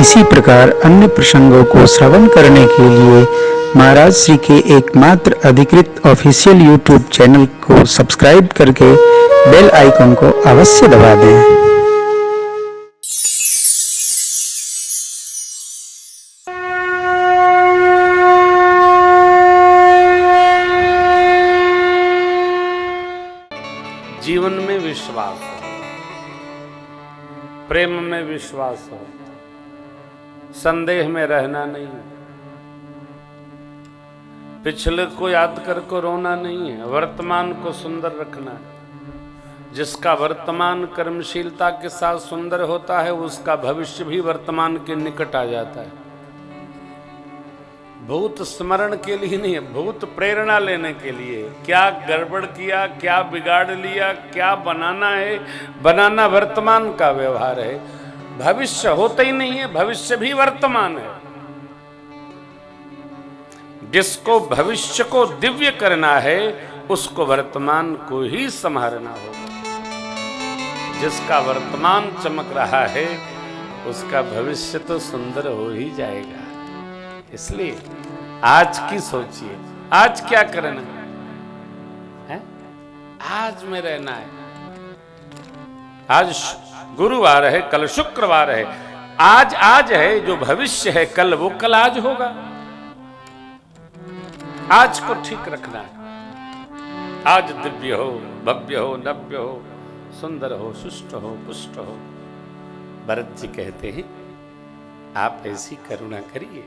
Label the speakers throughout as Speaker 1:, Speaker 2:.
Speaker 1: इसी प्रकार अन्य प्रसंगों को श्रवण करने के लिए महाराज श्री के एकमात्र अधिकृत ऑफिशियल यूट्यूब चैनल को सब्सक्राइब करके बेल आइकन को अवश्य दबा दें।
Speaker 2: जीवन में विश्वास हो, प्रेम में विश्वास हो, संदेह में रहना नहीं, पिछले को याद कर रोना नहीं है, वर्तमान को सुंदर रखना है। जिसका वर्तमान कर्मशीलता के साथ सुंदर होता है उसका भविष्य भी वर्तमान के निकट आ जाता है। भूत स्मरण के लिए नहीं है, भूत प्रेरणा लेने के लिए। क्या गड़बड़ किया, क्या बिगाड़ लिया, क्या बनाना है, बनाना वर्तमान का व्यवहार है। भविष्य होता ही नहीं है, भविष्य भी वर्तमान है। जिसको भविष्य को दिव्य करना है उसको वर्तमान को ही संभालना होगा। जिसका वर्तमान चमक रहा है उसका भविष्य तो सुंदर हो ही जाएगा। इसलिए आज की सोचिए, आज क्या करना है, आज में रहना है। आज गुरुवार है, कल शुक्रवार है। आज है, जो भविष्य है कल, वो कल आज होगा। आज को ठीक रखना है। आज दिव्य हो, भव्य हो, नव्य हो, सुंदर हो, सुष्ट हो, पुष्ट हो। भरत जी कहते हैं आप ऐसी करुणा करिए।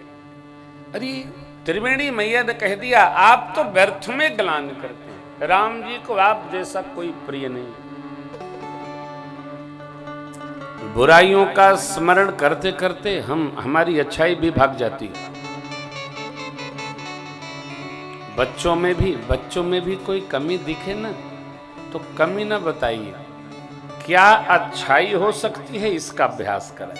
Speaker 2: अरे त्रिवेणी मैया ने कह दिया आप तो व्यर्थ में गलान करते हैं, राम जी को आप जैसा कोई प्रिय नहीं। बुराइयों का स्मरण करते करते हमारी अच्छाई भी भाग जाती है। बच्चों में भी कोई कमी दिखे ना तो कमी ना बताइए, क्या अच्छाई हो सकती है इसका अभ्यास करें।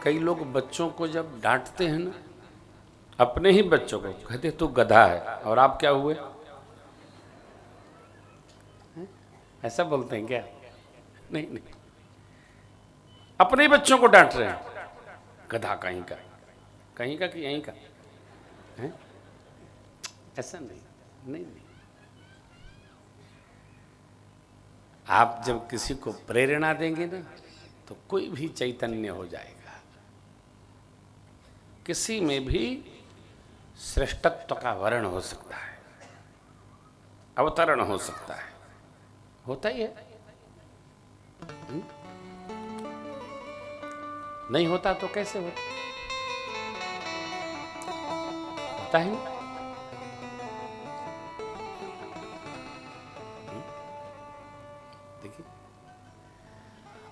Speaker 2: कई लोग बच्चों को जब डांटते हैं ना, अपने ही बच्चों को, कहते तू गधा है, और आप क्या हुए, ऐसा बोलते हैं क्या? नहीं, अपने ही बच्चों को डांट रहे हैं, गधा कहीं का कि यहीं का है? ऐसा नहीं। आप जब किसी को प्रेरणा देंगे ना तो कोई भी चैतन्य हो जाएगा। किसी में भी श्रेष्ठत्व का वर्ण हो सकता है, अवतरण हो सकता है, होता ही है। नहीं होता तो कैसे होता है? देखिए,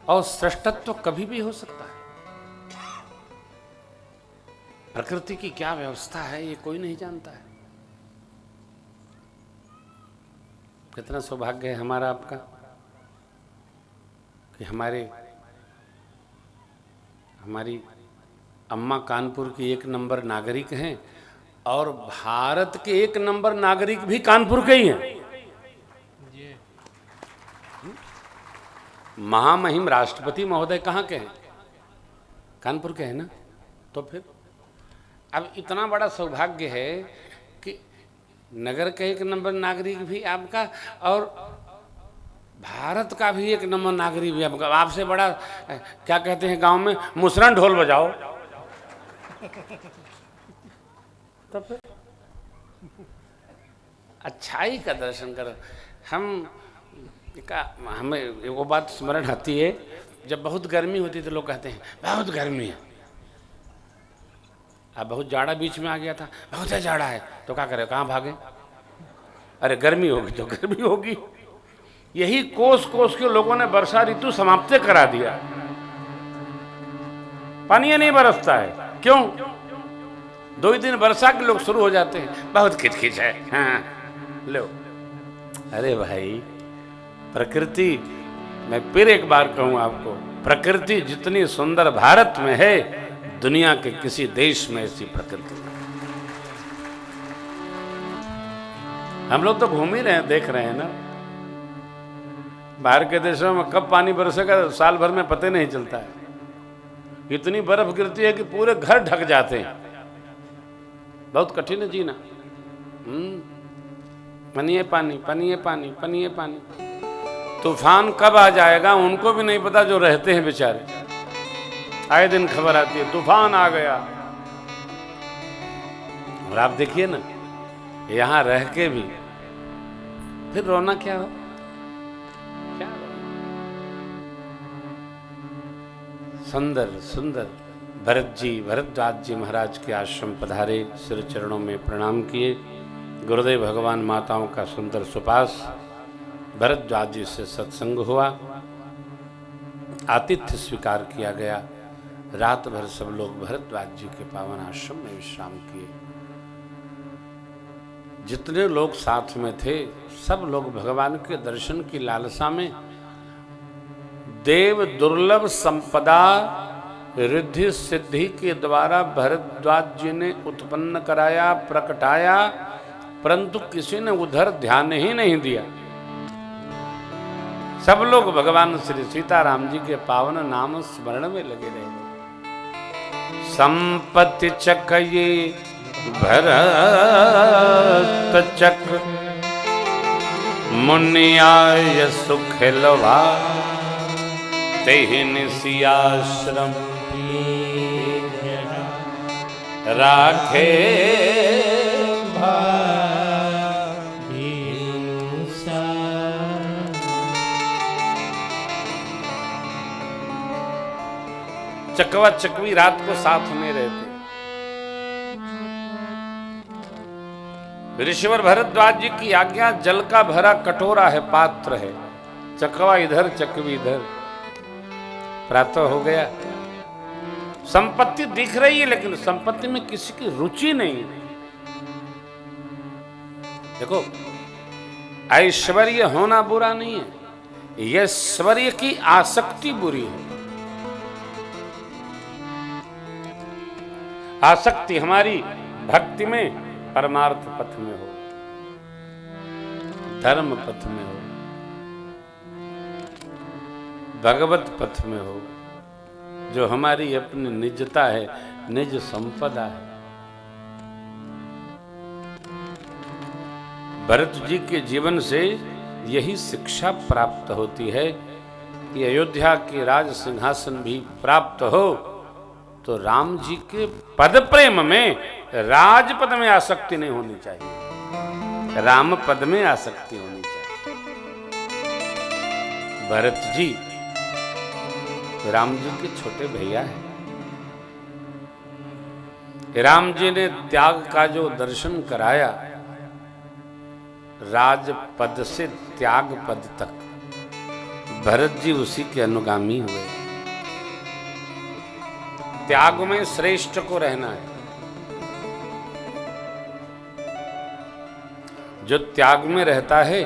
Speaker 2: और श्रेष्ठत्व कभी भी हो सकता है। प्रकृति की क्या व्यवस्था है ये कोई नहीं जानता है। कितना सौभाग्य है हमारा, आपका, कि हमारी अम्मा कानपुर की 1 नंबर नागरिक हैं और भारत के 1 नंबर नागरिक भी कानपुर के ही हैं। महामहिम राष्ट्रपति महोदय कहाँ के हैं? कानपुर के हैं ना। तो फिर अब इतना बड़ा सौभाग्य है कि नगर का 1 नंबर नागरिक भी आपका और भारत का भी 1 नंबर नागरिक भी आपका। आपसे बड़ा क्या कहते हैं गांव में, मुसरन ढोल बजाओ। तो फिर अच्छाई का दर्शन करो। हमें वो बात स्मरण आती है, जब बहुत गर्मी होती तो लोग कहते हैं बहुत गर्मी है। अब बहुत जाड़ा बीच में आ गया था, बहुत जाड़ा है, तो क्या करें, कहाँ भागे? अरे गर्मी होगी तो गर्मी होगी। यही कोस के लोगों ने वर्षा ऋतु समाप्त करा दिया। पानी नहीं बरसता है, क्यों? 2 ही दिन वर्षा के लोग शुरू हो जाते हैं, बहुत खिचखिच है। हाँ लो, अरे भाई प्रकृति, मैं फिर एक बार कहूं आपको, प्रकृति जितनी सुंदर भारत में है, दुनिया के किसी देश में ऐसी प्रकृति। हम लोग तो घूम ही रहे हैं, देख रहे हैं ना। बाहर के देशों में कब पानी बरसेगा साल भर में पता नहीं चलता है। इतनी बर्फ गिरती है कि पूरे घर ढक जाते हैं। बहुत कठिन है जीना। पनिए पानी, पनिए पानी, पनिए पानी। तूफान कब आ जाएगा उनको भी नहीं पता, जो रहते हैं बेचारे। आए दिन खबर आती है तूफान आ गया। और आप देखिए ना, यहां रह के भी फिर रोना क्या हो, क्या रोना। सुंदर सुंदर भरत जी, भरद्वाज जी महाराज के आश्रम पधारे, सिर चरणों में प्रणाम किए। गुरुदेव भगवान माताओं का सुंदर सुपास, भरद्वाज जी से सत्संग हुआ, आतिथ्य स्वीकार किया गया। रात भर सब लोग भरद्वाज जी के पावन आश्रम में विश्राम किए। जितने लोग साथ में थे सब लोग भगवान के दर्शन की लालसा में देव दुर्लभ संपदा रिद्धि सिद्धि के द्वारा भरद्वाज जी ने उत्पन्न कराया, प्रकटाया, परंतु किसी ने उधर ध्यान ही नहीं दिया। सब लोग भगवान श्री सीताराम जी के पावन नाम स्मरण में लगे रहे। संपत्ति चकये भरत चक, मुनियाय सुखलवा, तेहि निसियाश्रम राखे चकवा चकवी रात को साथ में रहते। ऋषिवर भरद्वाज जी की आज्ञा, जल का भरा कटोरा है, पात्र है, चकवा इधर चकवी इधर। प्रातः हो गया, संपत्ति दिख रही है लेकिन संपत्ति में किसी की रुचि नहीं। देखो, ऐश्वर्य होना बुरा नहीं है, ऐश्वर्य की आसक्ति बुरी है। आसक्ति हमारी भक्ति में, परमार्थ पथ में हो, धर्म पथ में हो, भगवत पथ में हो, जो हमारी अपनी निजता है, निज संपदा है। भरत जी के जीवन से यही शिक्षा प्राप्त होती है कि अयोध्या के राज सिंहासन भी प्राप्त हो तो राम जी के पद प्रेम में, राजपद में आसक्ति नहीं होनी चाहिए, राम पद में आसक्ति होनी चाहिए। भरत जी राम जी के छोटे भैया हैं। राम जी ने त्याग का जो दर्शन कराया, राजपद से त्याग पद तक, भरत जी उसी के अनुगामी हुए। त्याग में श्रेष्ठ को रहना है। जो त्याग में रहता है,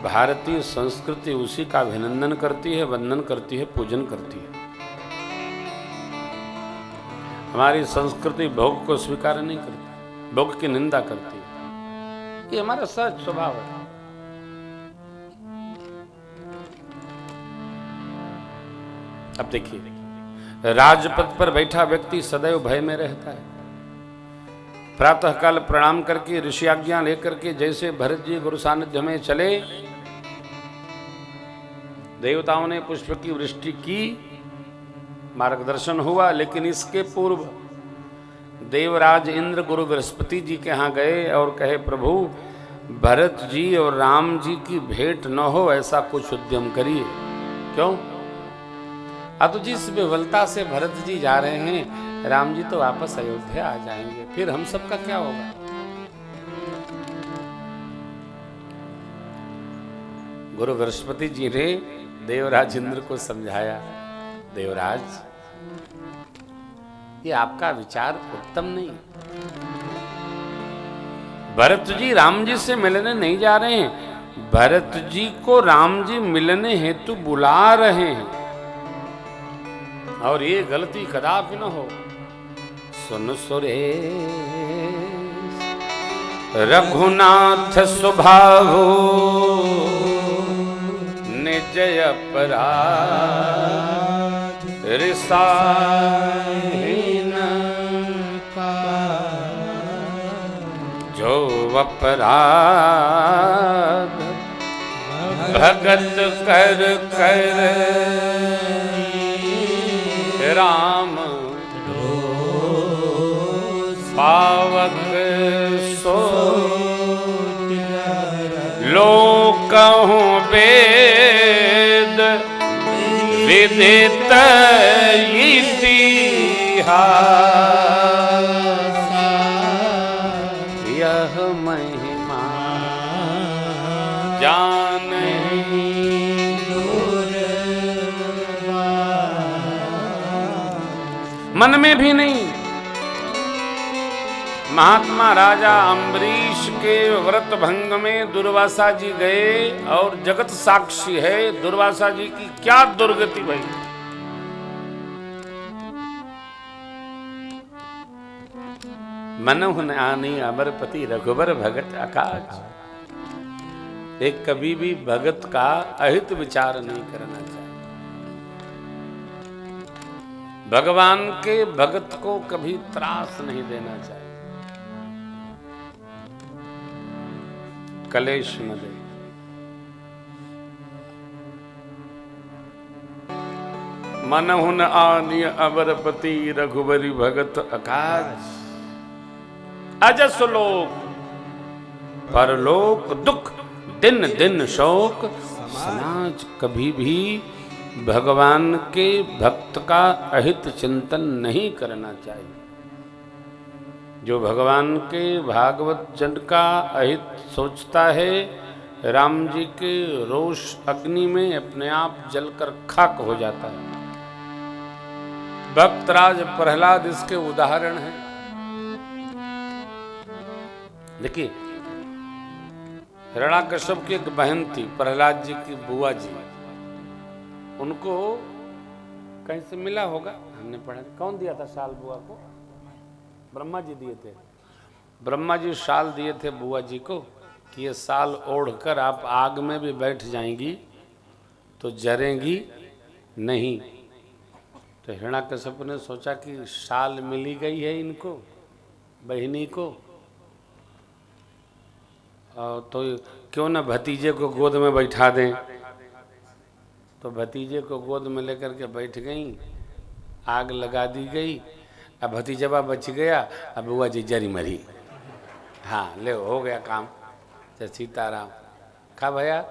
Speaker 2: भारतीय संस्कृति उसी का अभिनंदन करती है, वंदन करती है, पूजन करती है। हमारी संस्कृति भोग को स्वीकार नहीं करती, भोग की निंदा करती है। ये हमारा सहज स्वभाव है। अब देखिए, राजपद पर बैठा व्यक्ति सदैव भय में रहता है। प्रातःकाल प्रणाम करके, ऋषि आज्ञा लेकर के जैसे भरत जी गुरु सानिध्य में चले, देवताओं ने पुष्प की वृष्टि की, मार्गदर्शन हुआ। लेकिन इसके पूर्व देवराज इंद्र गुरु बृहस्पति जी के यहाँ गए और कहे, प्रभु भरत जी और राम जी की भेंट न हो, ऐसा कुछ उद्यम करिए। क्यों? तो जिस विफलता से भरत जी जा रहे हैं, राम जी तो वापस अयोध्या आ जाएंगे, फिर हम सबका क्या होगा? गुरु बृहस्पति जी ने देवराज इंद्र को समझाया, देवराज ये आपका विचार उत्तम नहीं। भरत जी राम जी से मिलने नहीं जा रहे हैं, भरत जी को राम जी मिलने हेतु बुला रहे हैं, और ये गलती कदापि न हो। सुन सुरेश रघुनाथ स्वभाव, निज अपराध रिसाहीन का, जो अपराध भगत कर कर राम पावक सो, लोक कहूँ वेद विदित इतिहास, यह महिमा जानहि मन में भी नहीं। महात्मा राजा अम्बरीश के व्रत भंग में दुर्वासा जी गए और जगत साक्षी है दुर्वासा जी की क्या दुर्गति भई। मनहु न आनी अमरपति रघुबर भगत आकाश। एक कभी भी भगत का अहित विचार नहीं करना चाहिए। भगवान के भगत को कभी त्रास नहीं देना चाहिए, कलेश न दे। मनहु न आनी अमरपति रघुबरी भगत आकाश। अजस लोक परलोक दुख दिन दिन शोक। समाज कभी भी भगवान के भक्त का अहित चिंतन नहीं करना चाहिए। जो भगवान के भागवत जन का अहित सोचता है, राम जी के रोष अग्नि में अपने आप जलकर खाक हो जाता है। भक्तराज प्रहलाद इसके उदाहरण है। देखिए, हिरण्याकश्यप की एक बहन थी, प्रहलाद जी की बुआ जी। उनको कहीं से मिला होगा, हमने पढ़ा। कौन दिया था शाल बुआ को? ब्रह्मा जी दिए थे। ब्रह्मा जी शाल दिए थे बुआ जी को कि ये शाल ओढ़कर आप आग में भी बैठ जाएंगी तो जरेंगी नहीं। तो हिरण्याकश्यप ने सोचा कि शाल मिली गई है इनको, बहिनी को, तो क्यों ना भतीजे को गोद में बैठा दें। तो भतीजे को गोद में लेकर के बैठ गई, आग लगा दी गई। अब भतीजवा बच गया, अब बुआ जी जरी मरी। हाँ, ले हो गया काम। जय सीताराम। खा भैया,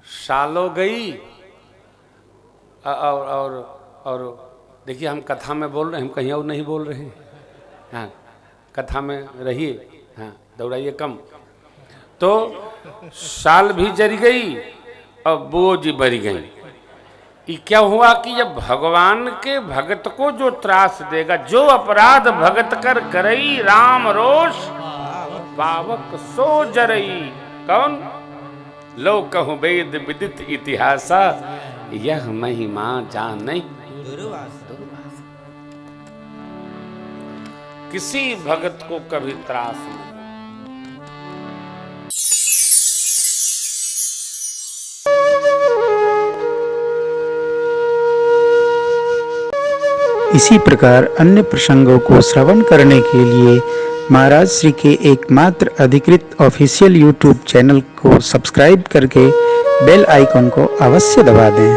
Speaker 2: सालो गई। और देखिए, हम कथा में बोल रहे हैं, हम कहीं और नहीं बोल रहे हैं। हाँ, कथा में रहिए। हाँ, दौड़ाइए कम। तो साल भी जरी गई और बुआ जी बरी गई। ये क्या हुआ कि जब भगवान के भगत को जो त्रास देगा, जो अपराध भगत कर करई राम रोष पावक सो जरई। कौन? लो कहूँ वेद विदित इतिहासा, यह महिमा जानई दुर्वासा। किसी भगत को कभी त्रास नहीं।
Speaker 1: इसी प्रकार अन्य प्रसंगों को श्रवण करने के लिए महाराज श्री के एकमात्र अधिकृत ऑफिशियल यूट्यूब चैनल को सब्सक्राइब करके बेल आइकन को अवश्य दबा दें।